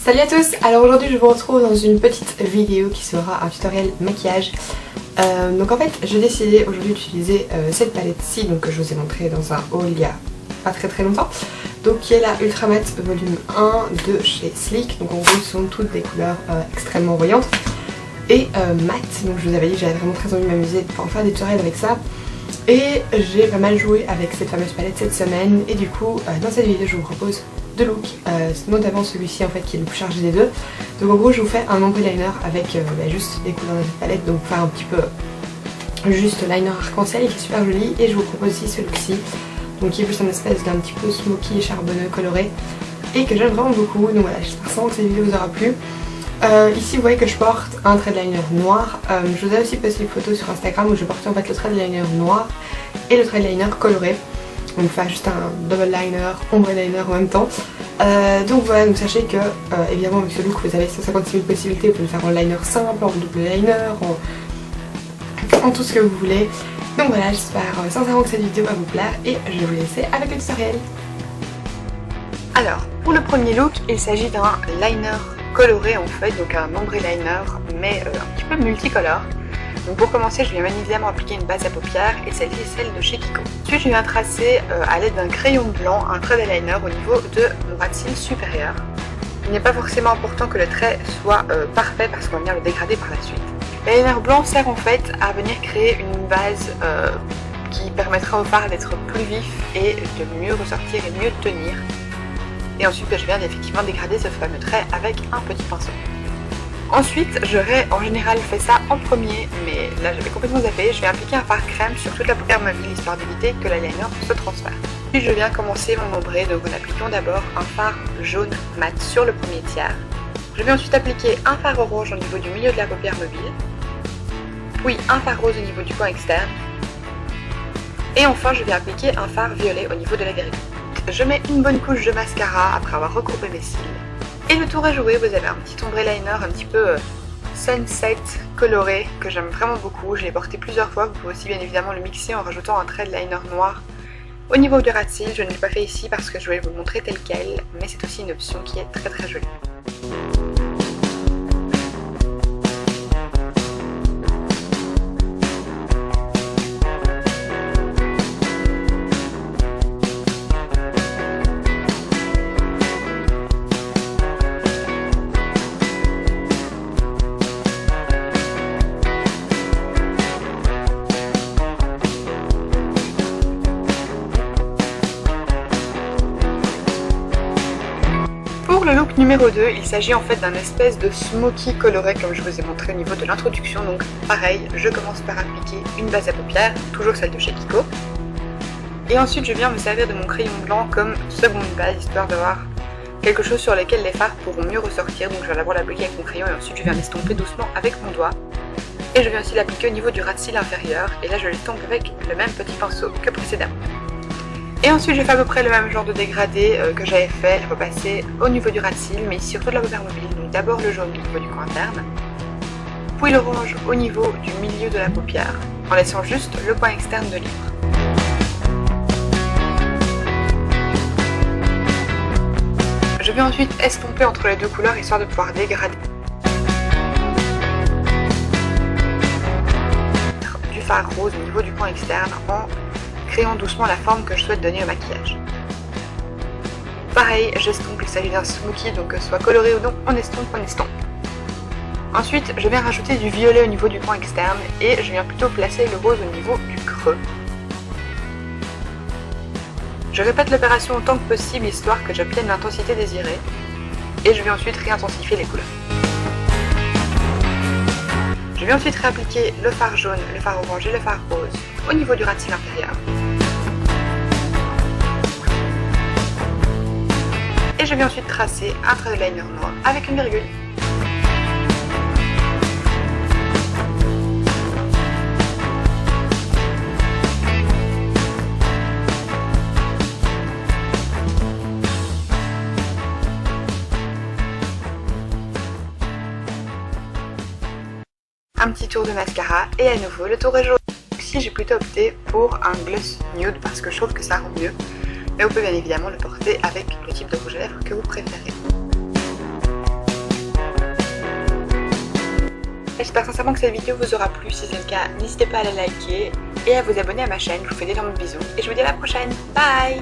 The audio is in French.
Salut à tous. Alors aujourd'hui je vous retrouve dans une petite vidéo qui sera un tutoriel maquillage. Donc en fait j'ai décidé aujourd'hui d'utiliser cette palette-ci, donc que je vous ai montré dans un haul il y a pas très longtemps. Donc qui est la Ultra Matte volume 1 de chez Sleek. Donc en gros ce sont toutes des couleurs extrêmement voyantes et matte. Donc je vous avais dit que j'avais vraiment très envie de m'amuser de pouvoir faire des tutoriels avec ça. Et j'ai pas mal joué avec cette fameuse palette cette semaine. Et du coup dans cette vidéo je vous propose deux looks, notamment celui-ci en fait qui est le plus chargé des deux. Donc en gros je vous fais un ombre liner avec juste des couleurs de cette palette, donc faire un petit peu juste liner arc-en-ciel qui est super joli. Et je vous propose aussi ce look-ci, donc qui est plus une espèce d'un petit peu smoky et charbonneux coloré et que j'aime vraiment beaucoup. Donc voilà, j'espère vraiment que cette vidéo vous aura plu. Ici vous voyez que je porte un trait de liner noir. Je vous ai aussi posté une photo sur Instagram où je portais en fait le trait de liner noir et le trait de liner coloré. Donc faire juste un double liner, ombre liner en même temps. Donc voilà, donc sachez que évidemment avec ce look vous avez 156 000 possibilités. Vous pouvez le faire en liner simple, en double liner, en tout ce que vous voulez. Donc voilà, j'espère sincèrement que cette vidéo va vous plaire et je vais vous laisser avec le tutoriel. Alors pour le premier look, il s'agit d'un liner coloré en fait, donc un ombre liner mais un petit peu multicolore. Donc pour commencer, je viens bien évidemment appliquer une base à paupières et celle-ci est celle de chez Kiko. Ensuite, je viens tracer à l'aide d'un crayon blanc un trait d'eyeliner au niveau de mon ras de cils supérieur. Il n'est pas forcément important que le trait soit parfait parce qu'on va venir le dégrader par la suite. L'eyeliner blanc sert en fait à venir créer une base qui permettra au fard d'être plus vif et de mieux ressortir et mieux tenir. Et ensuite, je viens effectivement dégrader ce fameux trait avec un petit pinceau. Ensuite, j'aurais en général fait ça en premier, mais là j'avais complètement zappé. Je vais appliquer un fard crème sur toute la paupière mobile histoire d'éviter que l'eyeliner se transfère. Puis je viens commencer mon ombré, donc en appliquant d'abord un fard jaune mat sur le premier tiers. Je vais ensuite appliquer un fard orange au niveau du milieu de la paupière mobile, puis un fard rose au niveau du coin externe, et enfin je vais appliquer un fard violet au niveau de la virgule. Je mets une bonne couche de mascara après avoir recourbé mes cils. Et le tour est joué, vous avez un petit ombre liner un petit peu sunset coloré que j'aime vraiment beaucoup. Je l'ai porté plusieurs fois, vous pouvez aussi bien évidemment le mixer en rajoutant un trait de liner noir au niveau du ras de cils. Je ne l'ai pas fait ici parce que je voulais vous le montrer tel quel, mais c'est aussi une option qui est très jolie. Pour le look numéro 2, il s'agit en fait d'un espèce de smoky coloré comme je vous ai montré au niveau de l'introduction. Donc pareil, je commence par appliquer une base à paupières, toujours celle de chez Kiko. Et ensuite je viens me servir de mon crayon blanc comme seconde base, histoire d'avoir quelque chose sur lequel les fards pourront mieux ressortir. Donc je viens d'abord l'appliquer avec mon crayon et ensuite je viens l'estomper doucement avec mon doigt. Et je viens aussi l'appliquer au niveau du ras de cils inférieur. Et là je l'estompe avec le même petit pinceau que précédemment. Et ensuite je fais à peu près le même genre de dégradé que j'avais fait, repasser au niveau du ras de cils, mais ici sur toute la paupière mobile. Donc d'abord le jaune au niveau du coin interne, puis l'orange au niveau du milieu de la paupière, en laissant juste le coin externe de libre. Je vais ensuite estomper entre les deux couleurs histoire de pouvoir dégrader du fard rose au niveau du coin externe en créant doucement la forme que je souhaite donner au maquillage. Pareil, j'estompe, il s'agit d'un smoky, donc que ce soit coloré ou non, on estompe. Ensuite, je viens rajouter du violet au niveau du coin externe et je viens plutôt placer le rose au niveau du creux. Je répète l'opération autant que possible histoire que j'obtienne l'intensité désirée et je vais ensuite réintensifier les couleurs. Je vais ensuite réappliquer le fard jaune, le fard orange et le fard rose au niveau du ras de cils inférieur. Et je vais ensuite tracer un trait de liner noir avec une virgule. Un petit tour de mascara et à nouveau le tour est jaune. Ici j'ai plutôt opté pour un gloss nude parce que je trouve que ça rend mieux. Mais vous pouvez bien évidemment le porter avec le type de rouge à lèvres que vous préférez. J'espère sincèrement que cette vidéo vous aura plu. Si c'est le cas, n'hésitez pas à la liker et à vous abonner à ma chaîne. Je vous fais d'énormes bisous et je vous dis à la prochaine. Bye!